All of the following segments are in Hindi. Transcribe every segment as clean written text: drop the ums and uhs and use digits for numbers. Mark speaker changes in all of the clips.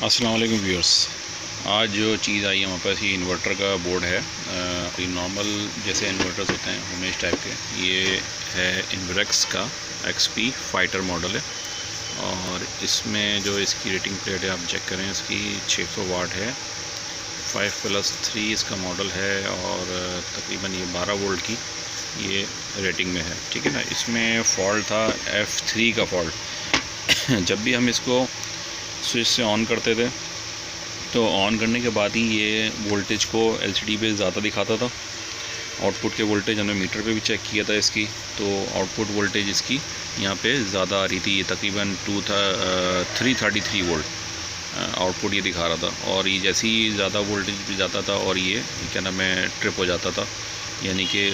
Speaker 1: अस्सलाम वालेकुम व्यूअर्स। आज जो चीज़ आई है हमारे पास ये इन्वर्टर का बोर्ड है। कोई नॉर्मल जैसे इन्वर्टर्स होते हैं होमेज टाइप के, ये है इन्वरेक्स का XP फाइटर मॉडल है। और इसमें जो इसकी रेटिंग प्लेट है आप चेक करें, इसकी 600 वाट है, 5+3 इसका मॉडल है और तकरीबन ये 12 वोल्ट की ये रेटिंग में है। ठीक है ना। इसमें फ़ॉल्ट था F3 का फ़ॉल्ट। जब भी हम इसको स्विच से ऑन करते थे तो ऑन करने के बाद ही ये वोल्टेज को LCD पे ज़्यादा दिखाता था। आउटपुट के वोल्टेज हमने मीटर पे भी चेक किया था इसकी, तो आउटपुट वोल्टेज इसकी यहाँ पे ज़्यादा आ रही थी। ये तकरीबन 333 वोल्ट आउटपुट ये दिखा रहा था। और ये जैसे ही ज़्यादा वोल्टेज पे जाता था और ये क्या नाम है ट्रिप हो जाता था, यानी कि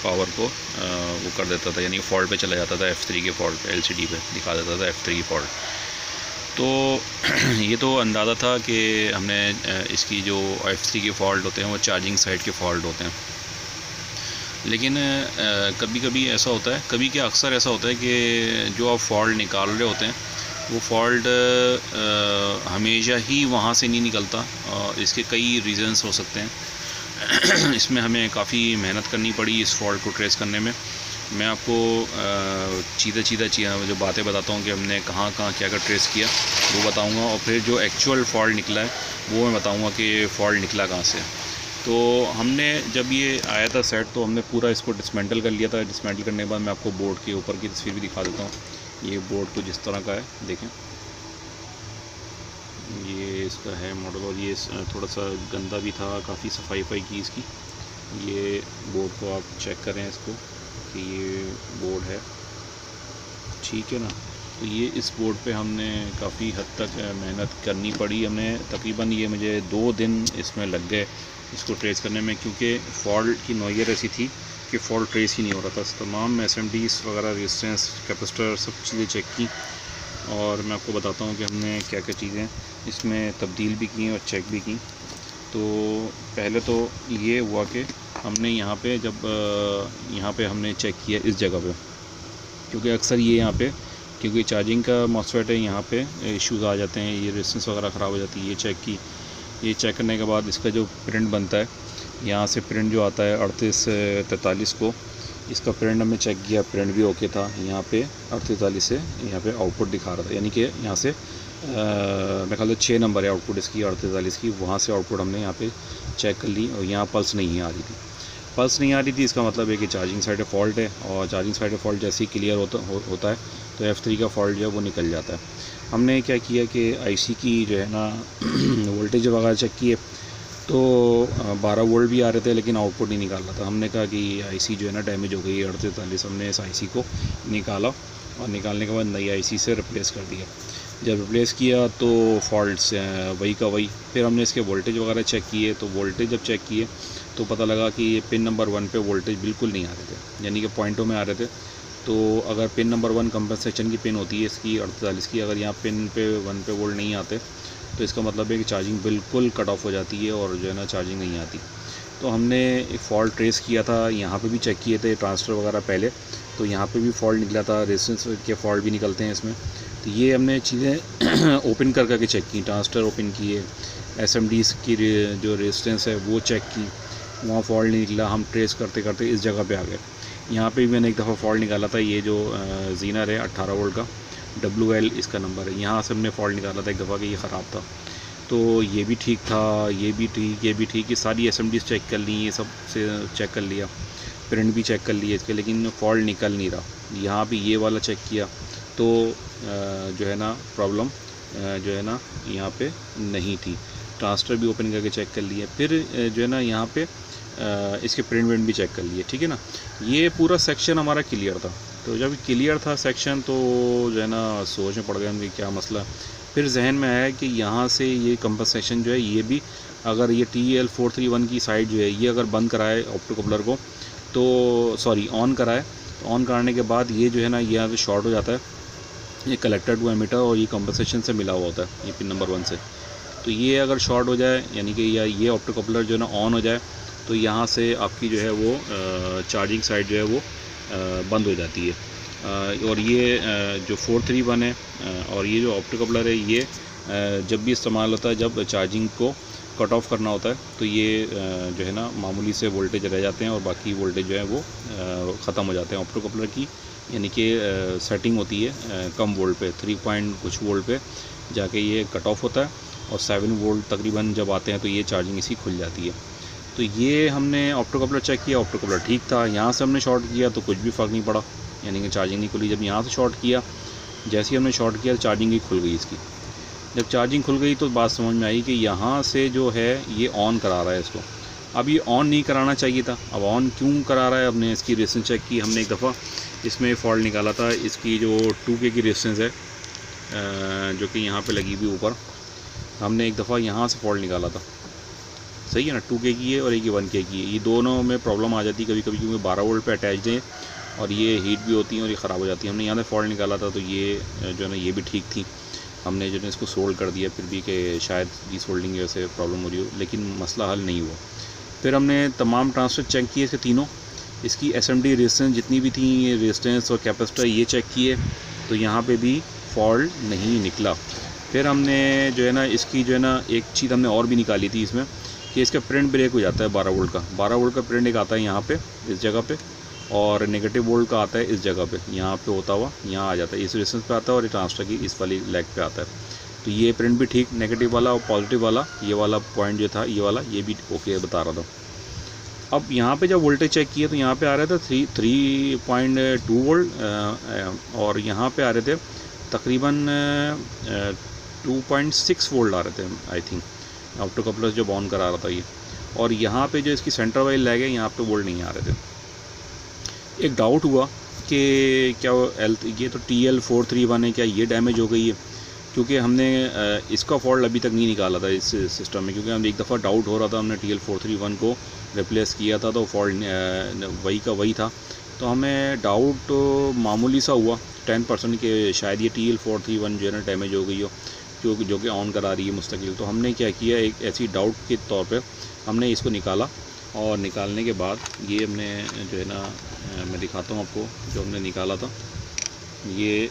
Speaker 1: पावर को वो कर देता था, यानी फॉल्ट पे चला जाता था। F3 के फॉल्ट पे LCD पे दिखा देता था F3 फॉल्ट। तो ये तो अंदाज़ा था कि हमने इसकी जो F3 के फॉल्ट होते हैं वो चार्जिंग साइड के फॉल्ट होते हैं। लेकिन कभी कभी ऐसा होता है, कभी क्या अक्सर ऐसा होता है कि जो आप फॉल्ट निकाल रहे होते हैं वो फॉल्ट हमेशा ही वहाँ से नहीं निकलता। इसके कई रीज़न्स हो सकते हैं। इसमें हमें काफ़ी मेहनत करनी पड़ी इस फॉल्ट को ट्रेस करने में। मैं आपको सीधा जो बातें बताता हूँ कि हमने कहाँ क्या ट्रेस किया वो बताऊँगा, और फिर जो एक्चुअल फॉल्ट निकला है वो मैं बताऊँगा कि फ़ॉल्ट निकला कहाँ से। तो हमने जब ये आया था सेट तो हमने पूरा इसको डिसमेंटल कर लिया था। डिसमेंटल करने के बाद मैं आपको बोर्ड के ऊपर की तस्वीर भी दिखा देता हूँ। ये बोर्ड कुछ इस तरह का है, देखें, ये इसका है मॉडल। और ये थोड़ा सा गंदा भी था, काफ़ी सफाई की इसकी। ये बोर्ड को आप चेक करें इसको कि ये बोर्ड है, ठीक है ना। तो ये इस बोर्ड पे हमने काफ़ी हद तक मेहनत करनी पड़ी। हमने तकरीबन ये मुझे 2 दिन इसमें लग गए इसको ट्रेस करने में, क्योंकि फॉल्ट की नौयत ऐसी थी कि फॉल्ट ट्रेस ही नहीं हो रहा था। तमाम SMDs वगैरह, रेजिस्टेंस, कैपेसिटर, सब चीज़ें चेक की। और मैं आपको बताता हूँ कि हमने क्या क्या चीज़ें इसमें तब्दील भी की और चेक भी की। तो पहले तो ये हुआ कि हमने यहाँ पे जब यहाँ पे हमने चेक किया इस जगह पे, क्योंकि अक्सर ये यहाँ पे क्योंकि चार्जिंग का मॉसफेट है, यहाँ पे इश्यूज़ आ जाते हैं, ये रेजिस्टेंस वगैरह ख़राब हो जाती है। ये चेक की। ये चेक करने के बाद इसका जो प्रिंट बनता है, यहाँ से प्रिंट जो आता है 3843 को, इसका प्रिंट हमने चेक किया, प्रिंट भी ओके था। यहाँ पे 3843 से यहाँ पे आउटपुट दिखा रहा था, यानी कि यहाँ से मेरे ख्याल से 6 नंबर है आउटपुट इसकी 3843 की। वहाँ से आउटपुट हमने यहाँ पे चेक कर ली और यहाँ पल्स नहीं आ रही थी। पल्स नहीं आ रही थी, इसका मतलब है कि चार्जिंग साइड फॉल्ट है। और चार्जिंग साइड फॉल्ट जैसे ही क्लियर होता है तो F3 का फॉल्ट जो है वो निकल जाता है। हमने क्या किया कि IC की जो है ना वोल्टेज वगैरह चेक किए, तो 12 वोल्ट भी आ रहे थे लेकिन आउटपुट नहीं निकाल रहा था। हमने कहा कि IC जो है ना डैमेज हो गई है 3843। हमने इस IC को निकाला और निकालने के बाद नई IC से रिप्लेस कर दिया। जब रिप्लेस किया तो फॉल्ट्स वही का वही। फिर हमने इसके वोल्टेज वगैरह चेक किए, तो वोल्टेज जब चेक किए तो पता लगा कि ये पिन नंबर 1 पे वोल्टेज बिल्कुल नहीं आ रहे थे, यानी कि पॉइंटों में आ रहे थे। तो अगर पिन नंबर 1 कंपनसेशन की पिन होती है इसकी 38 की, अगर यहाँ पिन पे 1 पे वोल्ट नहीं आते तो इसका मतलब है कि चार्जिंग बिल्कुल कट ऑफ हो जाती है और जो है ना चार्जिंग नहीं आती। तो हमने एक फ़ॉल्ट ट्रेस किया था, यहाँ पे भी चेक किए थे ट्रांसफ़र वगैरह पहले, तो यहाँ पे भी फॉल्ट निकला था। रेजिस्टेंस के फॉल्ट भी निकलते हैं इसमें। तो ये हमने चीज़ें ओपन करके चेक की, ट्रांसफ़र ओपन किए, SMDs की जो रेजिस्टेंस है वो चेक की, वहाँ फॉल्ट नहीं निकला। हम ट्रेस करते करते इस जगह पे आ गए। यहाँ पे भी मैंने एक दफ़ा फॉल्ट निकाला था। ये जो जीनर है 18 वोल्ट का, WL इसका नंबर है, यहाँ से हमने फॉल्ट निकाला था एक दफ़ा कि ये ख़राब था। तो ये भी ठीक था, ये भी ठीक, ये भी ठीक। ये सारी SMDs चेक कर ली, ये सब से चेक कर लिया, प्रिंट भी चेक कर लिए इसके, लेकिन फॉल्ट निकल नहीं रहा। यहाँ भी ये वाला चेक किया तो जो है ना प्रॉब्लम जो है ना यहाँ पे नहीं थी। ट्रांसफर भी ओपन करके चेक कर लिए, फिर जो है ना यहाँ पे इसके प्रिंट भी चेक कर लिए, ठीक है ना। ये पूरा सेक्शन हमारा क्लियर था। तो जब क्लियर था सेक्शन तो जो है ना सोच में पड़ गए हम कि क्या मसला। फिर जहन में आया कि यहाँ से ये कंपनसेशन जो है ये भी, अगर ये TL431 की साइड जो है ये अगर बंद कराए ऑप्टोकपलर को, तो सॉरी ऑन कराए, तो ऑन कराने के बाद ये जो है ना यहाँ पे शॉर्ट हो जाता है, ये कलेक्टर टू एमीटर, और ये कंपनसेशन से मिला हुआ होता है ये पिन नंबर 1 से। तो ये अगर शॉर्ट हो जाए, यानी कि या ये ऑप्टोकपलर जो है ना ऑन हो जाए, तो यहाँ से आपकी जो है वो चार्जिंग साइड जो है वो बंद हो जाती है। और ये जो 431 है और ये जो ऑप्टोकपलर है ये जब भी इस्तेमाल होता है, जब चार्जिंग को कट ऑफ करना होता है तो ये जो है ना मामूली से वोल्टेज रह जाते हैं और बाकी वोल्टेज जो है वो ख़त्म हो जाते हैं। ऑप्टो कपलर की यानी कि सेटिंग होती है कम वोल्ट पे, 3 पॉइंट कुछ वोल्ट पे जाके ये कट ऑफ होता है और 7 वोल्ट तकरीबन जब आते हैं तो ये चार्जिंग इसकी खुल जाती है। तो ये हमने ऑप्टो कपलर चेक किया, ऑप्टो कपलर ठीक था। यहाँ से हमने शॉर्ट किया तो कुछ भी फ़र्क नहीं पड़ा, यानी कि चार्जिंग नहीं खुली। जब यहाँ से शॉर्ट किया, जैसे ही हमने शॉर्ट किया चार्जिंग ही खुल गई इसकी। जब चार्जिंग खुल गई तो बात समझ में आई कि यहाँ से जो है ये ऑन करा रहा है इसको। अब ये ऑन नहीं कराना चाहिए था। अब ऑन क्यों करा रहा है? हमने इसकी रेजिस्टेंस चेक की। हमने एक दफ़ा इसमें फॉल्ट निकाला था। इसकी जो 2K की रेजिस्टेंस है जो कि यहाँ पे लगी हुई ऊपर, हमने एक दफ़ा यहाँ से फॉल्ट निकाला था। सही है ना, 2K की है और एक 1K की है। ये दोनों में प्रॉब्लम आ जाती है कभी कभी, क्योंकि 12 वोल्ट पे अटैच्ड है और ये हीट भी होती है और ये ख़राब हो जाती है। हमने यहाँ से फॉल्ट निकाला था तो ये जो है ना ये भी ठीक थी। हमने जो है इसको सोल्ड कर दिया, फिर भी कि शायद डी सोल्डिंग की वजह से प्रॉब्लम हो रही हो, लेकिन मसला हल नहीं हुआ। फिर हमने तमाम ट्रांसफर चेक किए इसके तीनों, इसकी SMD रेजिस्टेंस जितनी भी थी, रेजिस्टेंस और कैपेसिटर ये चेक किए, तो यहाँ पे भी फॉल्ट नहीं निकला। फिर हमने जो है ना इसकी जो है ना एक चीज़ हमने और भी निकाली थी इसमें, कि इसका प्रिंट ब्रेक हो जाता है 12 वोल्ट का। 12 वोल्ट का प्रिंट एक आता है यहाँ पे इस जगह पे, और नेगेटिव वोल्ट का आता है इस जगह पे, यहाँ पे होता हुआ यहाँ आ जाता है, इस रेजिस्टेंस पे आता है और ये ट्रांसफर की इस वाली लेग पे आता है। तो ये प्रिंट भी ठीक, नेगेटिव वाला और पॉजिटिव वाला, ये वाला पॉइंट जो था ये वाला, ये भी ओके बता रहा था। अब यहाँ पे जब वोल्टेज चेक किया तो यहाँ पे आ रहे थे 3.2 वोल्ट और यहाँ पे आ रहे थे तकरीबन 2.6 वोल्ट आ रहे थे आई थिंक, ऑप्टो कपलर जब ऑन करा रहा था ये। और यहाँ पे जो इसकी सेंटर वाली लैग है यहाँ पे वोल्ट नहीं आ रहे थे। एक डाउट हुआ कि क्या ये तो TL431 है, क्या ये डैमेज हो गई है? क्योंकि हमने इसका फॉल्ट अभी तक नहीं निकाला था इस सिस्टम में, क्योंकि हम एक दफ़ा डाउट हो रहा था, हमने TL431 को रिप्लेस किया था तो फॉल्ट वही का वही था। तो हमें डाउट मामूली सा हुआ 10% के शायद ये TL431 जो है ना डैमेज हो गई हो, जो कि ऑन करा रही है मुस्तकिल। तो हमने क्या किया, एक ऐसी डाउट के तौर पे हमने इसको निकाला, और निकालने के बाद ये हमने जो है ना मैं दिखाता हूँ आपको जो हमने निकाला था। ये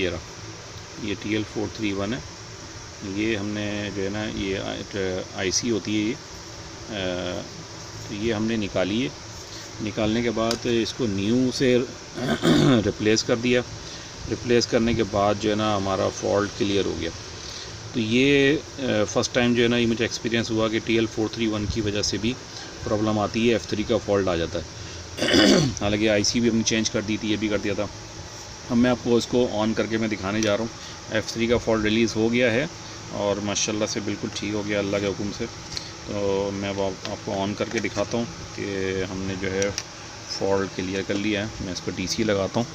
Speaker 1: रहा, ये TL431 है। ये हमने जो है ना ये IC होती है ये, तो ये हमने निकाली है। निकालने के बाद इसको न्यू से रिप्लेस कर दिया। रिप्लेस करने के बाद जो है ना हमारा फॉल्ट क्लियर हो गया। तो ये फ़र्स्ट टाइम जो है ना ये मुझे एक्सपीरियंस हुआ कि TL431 की वजह से भी प्रॉब्लम आती है, F3 का फॉल्ट आ जाता है। हालांकि IC भी हमने चेंज कर दी थी, ये भी कर दिया था। अब मैं आपको इसको ऑन करके मैं दिखाने जा रहा हूँ। F3 का फॉल्ट रिलीज़ हो गया है और माशाल्लाह से बिल्कुल ठीक हो गया अल्लाह के हुक्म से। तो मैं आपको ऑन करके दिखाता हूँ कि हमने जो है फॉल्ट क्लियर कर लिया है। मैं इसको DC लगाता हूँ,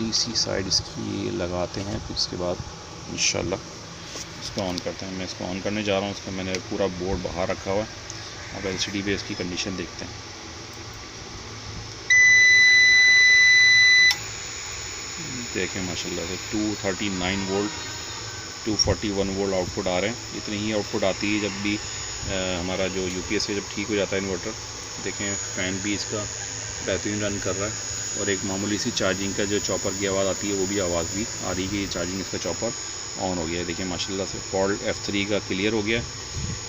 Speaker 1: DC साइड इसकी लगाते हैं, फिर इसके बाद इंशाल्लाह इसको ऑन करते हैं। मैं इसको ऑन करने जा रहा हूँ। इसका मैंने पूरा बोर्ड बाहर रखा हुआ है। अब LCD पे इसकी कंडीशन देखते हैं। देखें माशाल्लाह से 239 वोल्ट 241 वोल्ट आउटपुट आ रहे हैं। इतनी ही आउटपुट आती है जब भी हमारा जो UPS से जब ठीक हो जाता है इन्वर्टर। देखें फ़ैन भी इसका बेहतरीन रन कर रहा है, और एक मामूली सी चार्जिंग का जो चॉपर की आवाज़ आती है वो भी आवाज़ भी आ रही है कि चार्जिंग इसका चॉपर ऑन हो गया है। देखिए माशाल्लाह से फॉल्ट F3 का क्लियर हो गया।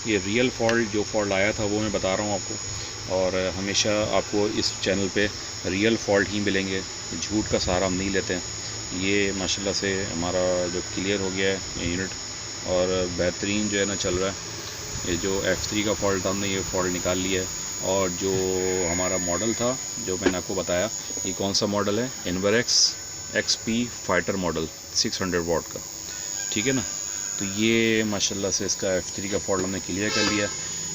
Speaker 1: ये रियल फॉल्ट जो फॉल्ट आया था वो मैं बता रहा हूँ आपको, और हमेशा आपको इस चैनल पे रियल फॉल्ट ही मिलेंगे, झूठ का सहारा हम नहीं लेते हैं। ये माशाल्लाह से हमारा जो क्लियर हो गया है यूनिट, और बेहतरीन जो है ना चल रहा है। ये जो F3 का फॉल्ट था हमने ये फॉल्ट निकाल लिया है। और जो हमारा मॉडल था जो मैंने आपको बताया, ये कौन सा मॉडल है, इन्वरेक्स XP फाइटर मॉडल 600 वाट का, ठीक है ना। तो ये माशाल्लाह से इसका F3 का फॉल्ट हमने क्लियर कर लिया।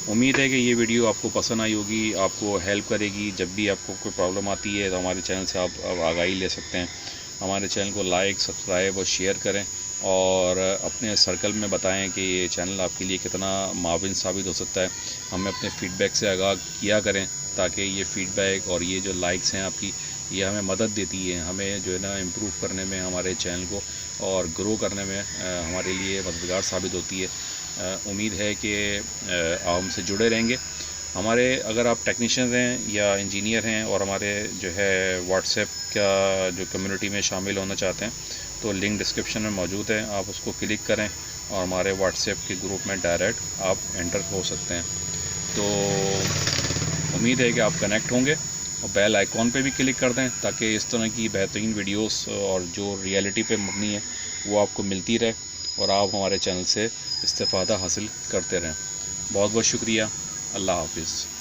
Speaker 1: उम्मीद है कि ये वीडियो आपको पसंद आई होगी, आपको हेल्प करेगी। जब भी आपको कोई प्रॉब्लम आती है तो हमारे चैनल से आप आगाही ले सकते हैं। हमारे चैनल को लाइक, सब्सक्राइब और शेयर करें, और अपने सर्कल में बताएं कि ये चैनल आपके लिए कितना माविन साबित हो सकता है। हमें अपने फ़ीडबैक से आगाह किया करें, ताकि ये फ़ीडबैक और ये जो लाइक्स हैं आपकी, ये हमें मदद देती है, हमें जो है ना इम्प्रूव करने में, हमारे चैनल को और ग्रो करने में हमारे लिए मददगार साबित होती है। उम्मीद है कि आप हमसे जुड़े रहेंगे। हमारे अगर आप टेक्नीशियन हैं या इंजीनियर हैं और हमारे जो है व्हाट्सएप का जो कम्युनिटी में शामिल होना चाहते हैं, तो लिंक डिस्क्रिप्शन में मौजूद है, आप उसको क्लिक करें और हमारे व्हाट्सएप के ग्रुप में डायरेक्ट आप एंटर हो सकते हैं। तो उम्मीद है कि आप कनेक्ट होंगे और बेल आइकॉन पे भी क्लिक कर दें ताकि इस तरह की बेहतरीन वीडियोस और जो रियलिटी पे मबनी है वो आपको मिलती रहे और आप हमारे चैनल से इस्तेफ़ादा हासिल करते रहें। बहुत बहुत शुक्रिया। अल्लाह हाफिज़।